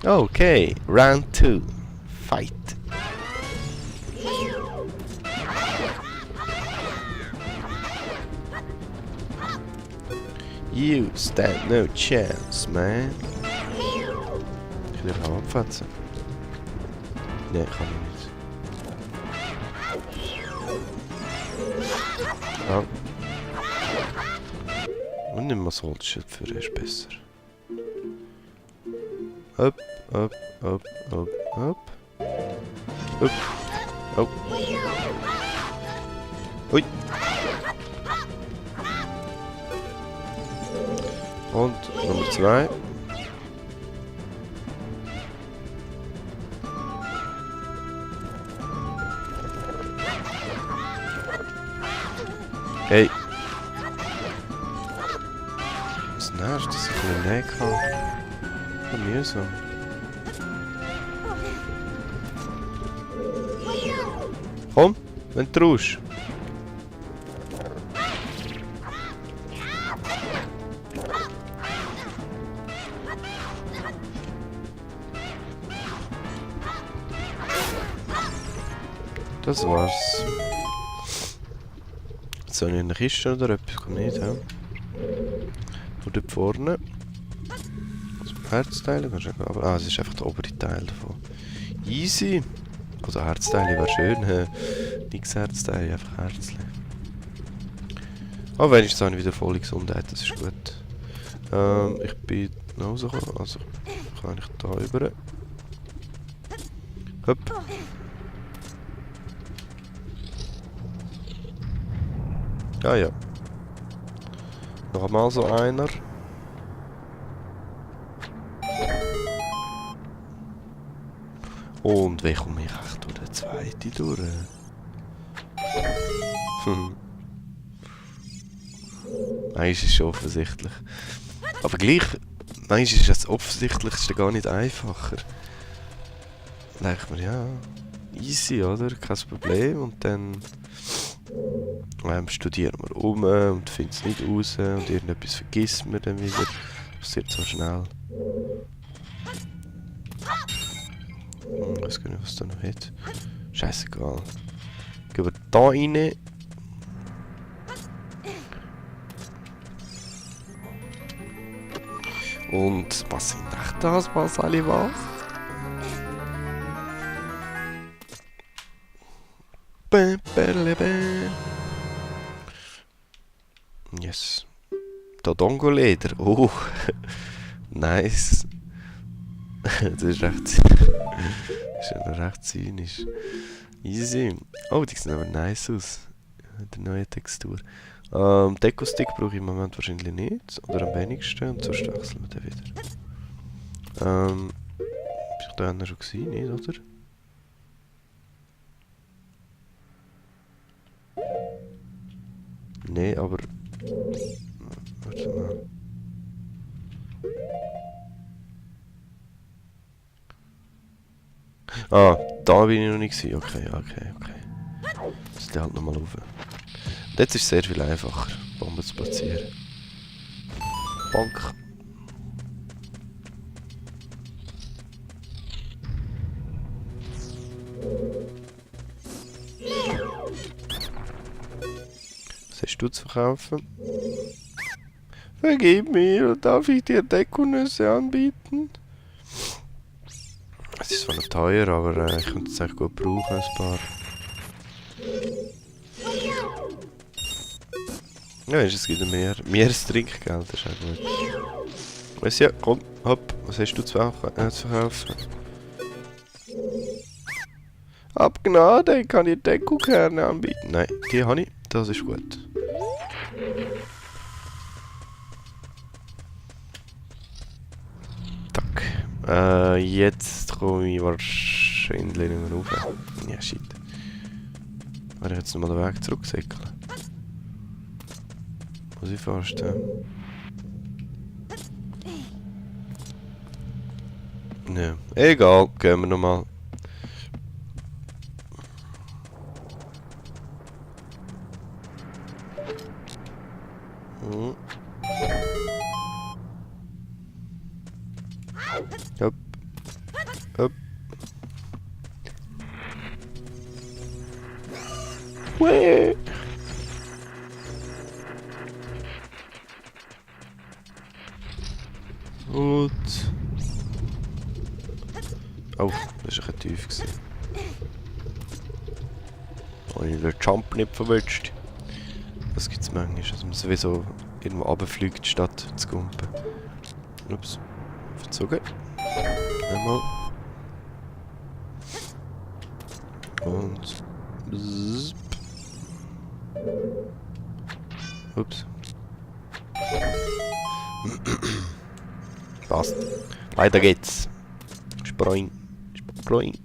Okay, round 2. Fight. You stand no chance, man. Ich will dich abfetzen. Nein, kann ich nicht. Ja. Und nimm mal Holzschild für ist besser. Up, up, up, up, up. Up. Oh. Ui. Und Nummer 2. Hey. Was nervt, dass ich in der Nähe kann? Mühsam. Komm, wenn du traust. Das war's. Jetzt soll ich eine Kiste oder etwas? Komm nicht, ja. Nur dort vorne. Also Herzteile kannst du aber. Ah, es ist einfach der obere Teil davon. Easy! Also Herzteile wäre schön. Nix Herzteile, einfach Herzle. Aber wenigstens habe ich wieder volle Gesundheit, das ist gut. Ich bin nach Hause gekommen, also kann ich da rüber. Hopp. Ah ja. Noch einmal so einer. Und wie komme ich echt durch den zweiten durch? Manchmal ist es schon offensichtlich. Aber gleich, manchmal ist das Offensichtlichste gar nicht einfacher. Dann denke ich mir, ja, easy, oder? Kein Problem. Und dann studieren wir um und finden es nicht raus. Und irgendetwas vergisst man dann wieder. Das passiert so schnell. Ich weiß gar nicht, was da noch hat. Scheißegal. Gehen wir da rein. Und was sind echt das, was alle was? Yes. Dodongo-Leder. Oh. Nice. Das ist recht. Das ist ja noch recht zynisch. Easy. Oh, die sehen aber nice aus. Die neue Textur. Deco-Stick brauche ich im Moment wahrscheinlich nicht. Oder am wenigsten. Und sonst wechseln wir den wieder. Bin ich da schon gesehen, nicht, oder? Nee, aber. Warte mal. Ah, da bin ich noch nicht gewesen. Okay. Das ist halt nochmal rauf. Und jetzt ist es sehr viel einfacher, Bomben zu platzieren. Bonk. Was hast du zu verkaufen? Vergib mir, darf ich dir Dekonüsse anbieten? Es ist zwar noch teuer, aber ich könnte es echt gut brauchen, ein paar. Ja, es gibt mehr Trinkgeld, das ist auch gut. Weiss ja, komm, hopp, was hast du zu verkaufen? Ab Gnade, kann ich Dekokerne anbieten? Nein, die habe ich, das ist gut. Jetzt komme ich wahrscheinlich nicht mehr rauf. Ja, shit. Werde ich jetzt nochmal den Weg zurücksäckeln? Muss ich fast, ja. Ja, egal, gehen wir nochmal. Hopp. Hopp. Wee. Und... Oh, das war ein bisschen tief. Habe ich den Jump nicht verwünscht. Das gibt es manchmal, dass man sowieso irgendwo runterfliegt, statt zu kumpen. Ups. Verzogen. Einmal. Und... Bzzz. Ups. Passt. Weiter geht's. Sproing. Sproing.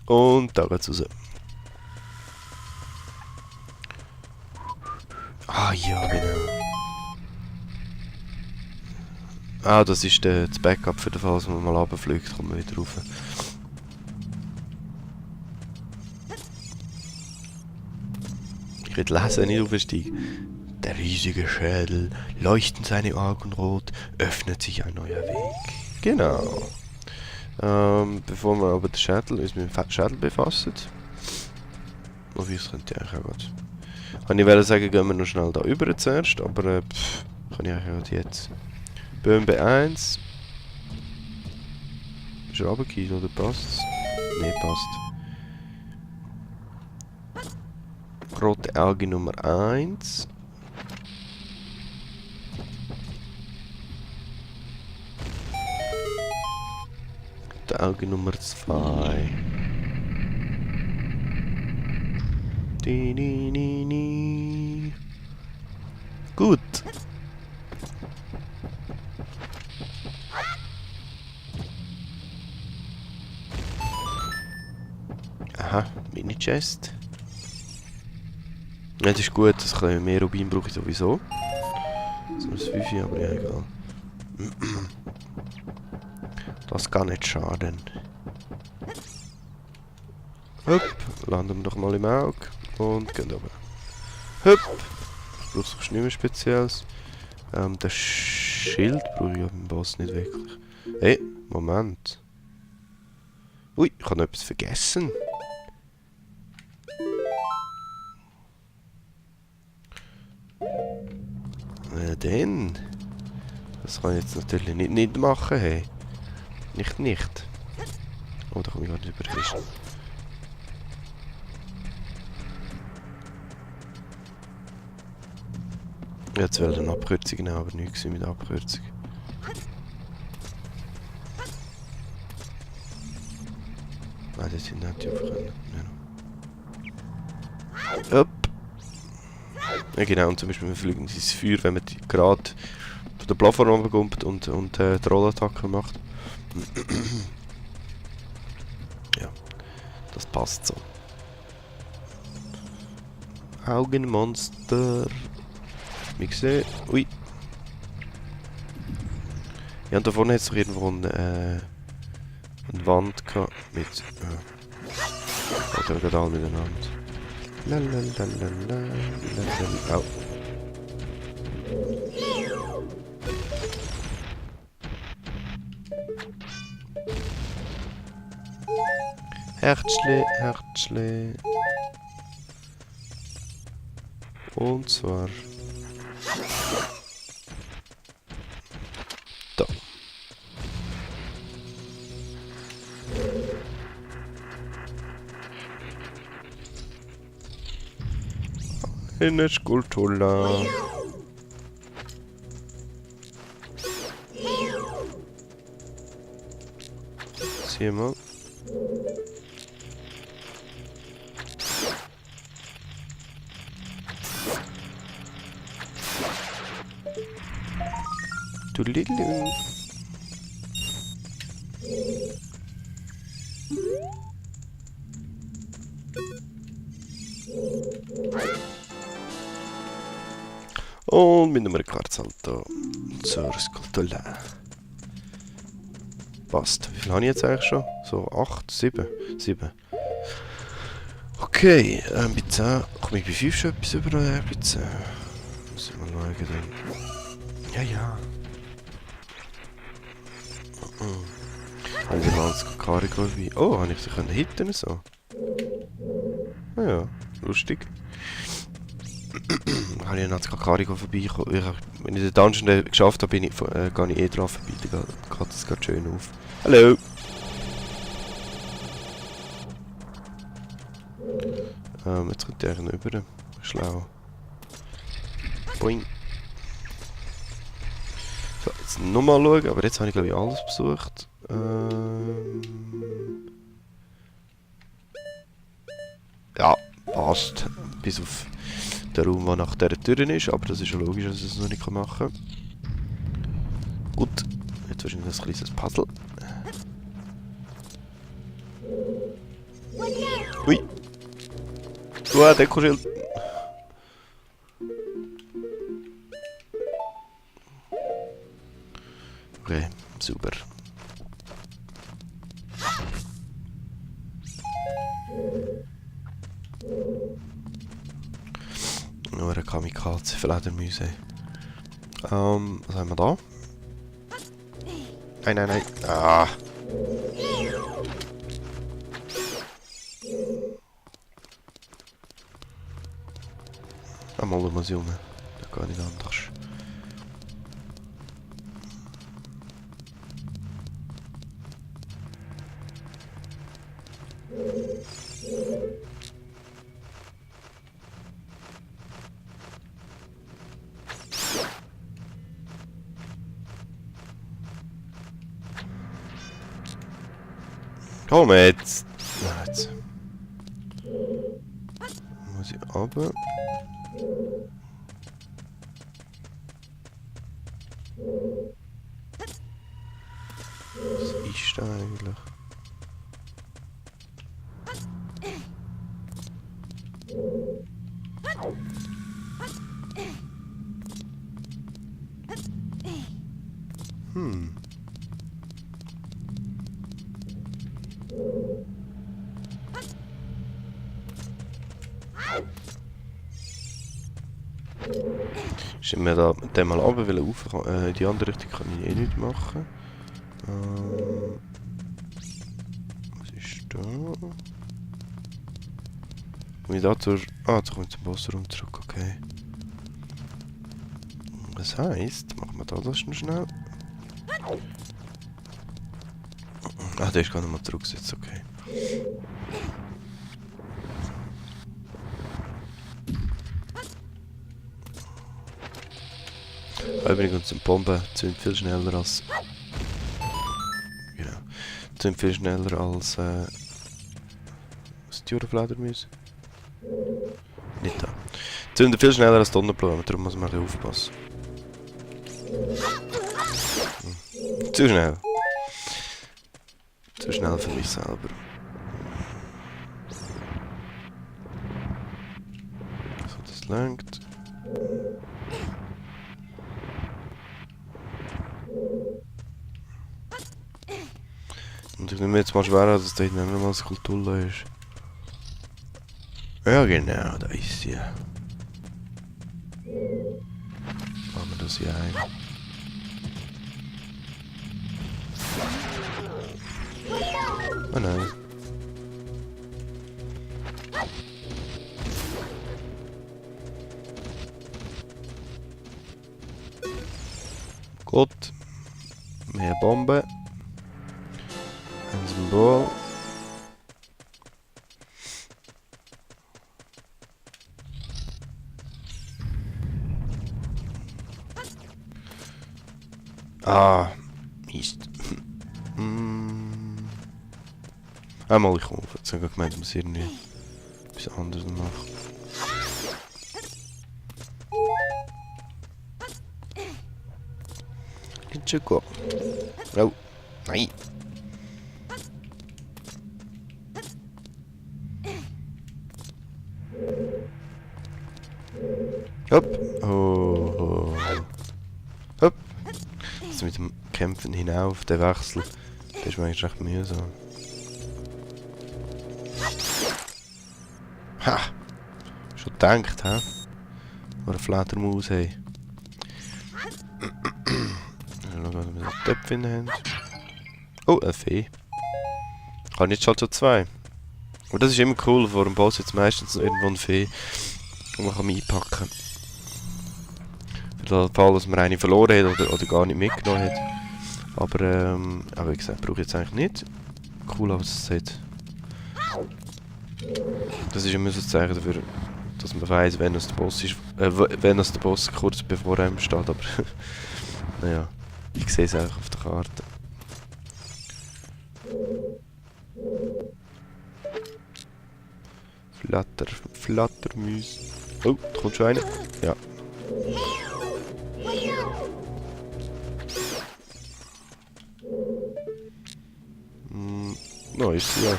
Und da geht's raus. Ah ja, genau. Ah, das ist das Backup für den Fall, dass man mal runterfliegt, kommt man wieder rauf. Ich will lesen, nicht aufsteigen. Der riesige Schädel, leuchten seine Augen rot, öffnet sich ein neuer Weg. Genau. Bevor wir aber uns mit dem Schädel befassen. Wobei, es könnte ich eigentlich auch gut. Ich wollte sagen, gehen wir noch schnell da rüber zuerst, aber kann ich eigentlich auch jetzt. Bombe 1. Ist er runtergefallen oder passt? Ne, passt. Rote Auge Nummer 1. Rote Auge Nummer 2. Gut. Aha, Mini-Chest. Ja, das ist gut, das kann mehr Rubin brauche ich sowieso. So ein 5, aber ja, egal. Das kann nicht schaden. Hopp, landen wir doch mal im Auge und gehen oben. Hopp! Brauchst du nicht mehr Spezielles. Das Schild brauche ich beim Boss nicht wirklich. Hey, Moment. Ui, ich habe noch etwas vergessen. Denn? Das kann ich jetzt natürlich nicht machen, hey. Nicht. Oh, da komme ich gar nicht über den Fisch. Jetzt will eine Abkürzung nehmen, aber nichts mit Abkürzung. Nein, das sind nicht die aufgekommen. Hopp! Ja genau, und zum Beispiel wir fliegen ins Feuer, wenn man gerade von der Plattform runterkommt und die Rollattacke macht. Ja, das passt so. Augenmonster. Wie gesehen. Ui. Ja, und da vorne hat es doch irgendwo eine Wand gehabt mit. Oder gerade alle miteinander. Lalalala. Au. Herzle. Und zwar... Da. Eine Skulptura. Sieh mal. Du Little. Und mit einem Quarzsalto zur Skulptur. Passt. Wie viel habe ich jetzt eigentlich schon? So 8, 7. 7. Okay, bei 10. Komme ich bei 5 schon etwas über? Bei 10. Muss ich mal schauen dann. Ja, ja. Habe ich mal das Kakarico vorbei. Oh, habe ich sie können hitten so? Ah ja, lustig. Habe ich noch das Kakarico vorbeikommen. Wenn ich den Dungeon geschafft habe, gehe ich eh drauf vorbei. Dann geht das gerade schön auf. Hallo! Jetzt kommt der rüber. Schlau. Boing. So, jetzt nochmal schauen, aber jetzt habe ich glaube ich alles besucht. Ja, passt. Bis auf den Raum, der nach dieser Tür ist, aber das ist ja logisch, dass ich es noch nicht machen kann. Gut, jetzt wahrscheinlich ein kleines Puzzle. Ui! Dekoschild! Okay, super. Nur eine Kamikaze-Fledermäuse. Was haben wir da? Nein, nein, nein. Ah! Einmal muss ich um. Da geht nicht anders. Komm jetzt! Ja, jetzt. Muss ich runter. Was ist da eigentlich? Ich mir da mit dem mal runter rauf. In die andere Richtung kann ich eh nicht machen. Was ist da? Komme ich da zur... Ah, jetzt komme ich zum Bossraum zurück, okay. Das heisst, machen wir das noch schnell. Ah, der ist gar nicht mal zurückgesetzt, okay. Übrigens, eine Bombe zündet viel schneller als... Genau. Zündet viel schneller als... Was die Fledermäuse? Nicht da. Zündet viel schneller als Donnerblumen, darum muss man ein bisschen aufpassen. Zu schnell. Zu schnell für mich selber. So, das langt. Und ich nehme jetzt mal schwer an, dass da hinten nochmal Skulptur ist. Ja genau, da ist sie. Machen wir das hier ein. Oh nein. Gut. Mehr Bombe. Ein Symbol. Ah, Mist. Einmal ich komme. Jetzt habe ich gemeint, dass wir irgendwie etwas anderes machen. Nicht schon gut. Oh, nein. Hopp. Oh. Hopp. Jetzt mit dem Kämpfen hinauf, der Wechsel. Das ist mir eigentlich recht mühsam. Ha! Schon gedacht, hä? Wo eine Fledermaus haben. schauen, was wir da Töpfe haben. Oh, eine Fee. Kann jetzt halt schon 2. Und das ist immer cool, vor dem Boss jetzt meistens irgendwo eine Fee, die man einpacken kann. Für den Fall, dass man eine verloren hat oder gar nicht mitgenommen hat. Aber wie gesagt, brauche ich jetzt eigentlich nicht. Cool, aber es sieht. Das ist immer so ein Zeichen dafür, dass man weiss, wenn es der Boss ist. Wenn es der Boss kurz bevor einem steht, aber naja, ich sehe es eigentlich auf der Karte. Flattermüs. Oh, da kommt schon einer. Ja. Nice, ja.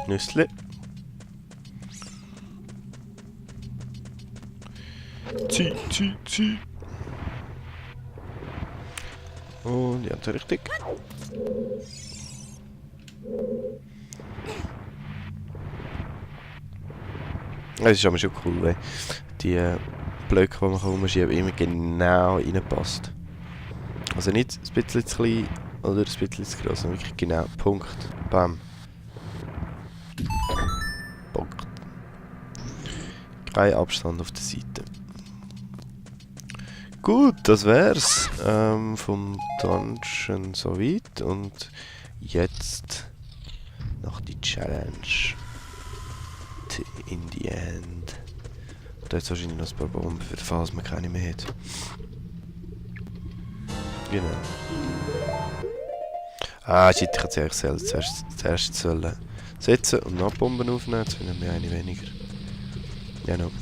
Nüssli. Zieh. Und ja, das ist richtig. Es ist aber schon cool, weil die Blöcke, die man umschieben kann, immer genau reinpasst. Also nicht ein bisschen zu klein oder ein bisschen zu groß, sondern wirklich genau. Punkt. Bam. Punkt. Kein Abstand auf der Seite. Gut, das wär's vom Dungeon soweit. Und jetzt noch die Challenge. In the end. Da ist wahrscheinlich noch ein paar Bomben, für den Fall, dass man keine mehr hat. Genau. Ah, shit, ich hätte es eigentlich zuerst sollen setzen und noch Bomben aufnehmen, jetzt finden wir eine weniger. Genau.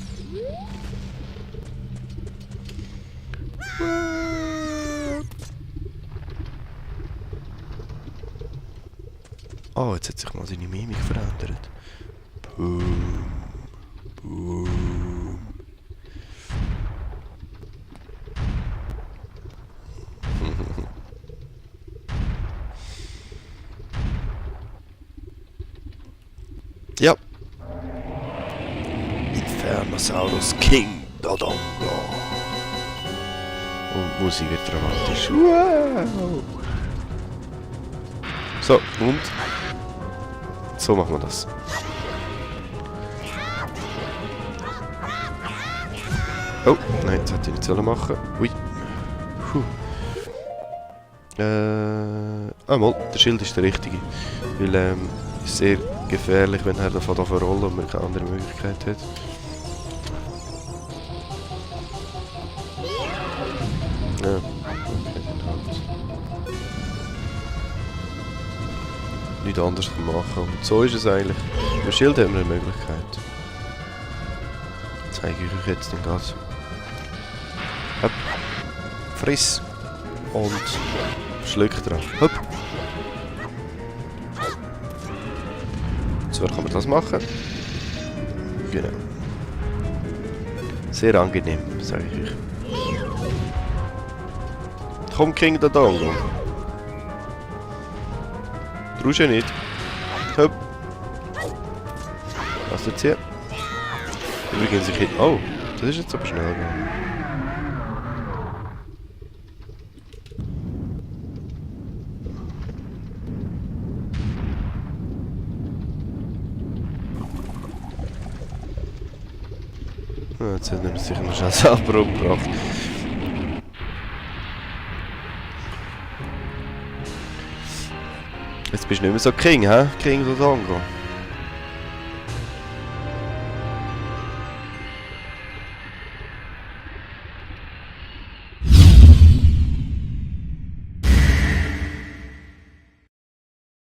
Oh, jetzt hat sich mal seine Mimik verändert. Boom. Boom. Ja. Infernosaurus King Dodongo. Und Musik wird dramatisch. Wow. So, und so machen wir das. Oh, nein, das hätte ich nicht sollen machen. Ui. Mal, der Schild ist der richtige. Weil, ist sehr gefährlich, wenn er davon rollen und man keine andere Möglichkeit hat. Ja, okay, dann halt. Nichts anderes machen. Und so ist es eigentlich. Mit dem Schild haben wir eine Möglichkeit. Zeige ich euch jetzt den Gas. Hopp. Friss. Und schluck dran. Hopp. So kann man das machen. Genau. Sehr angenehm, sage ich euch. Komm, King Dodongo. Traust du nicht. Hopp. Was jetzt hier? Übrigens, ich hätte... Oh, das ist jetzt aber schnell gegangen. Jetzt hat er sicher noch schnell selber umgebracht. Jetzt bist du nicht mehr so King, hä? King Dodongo.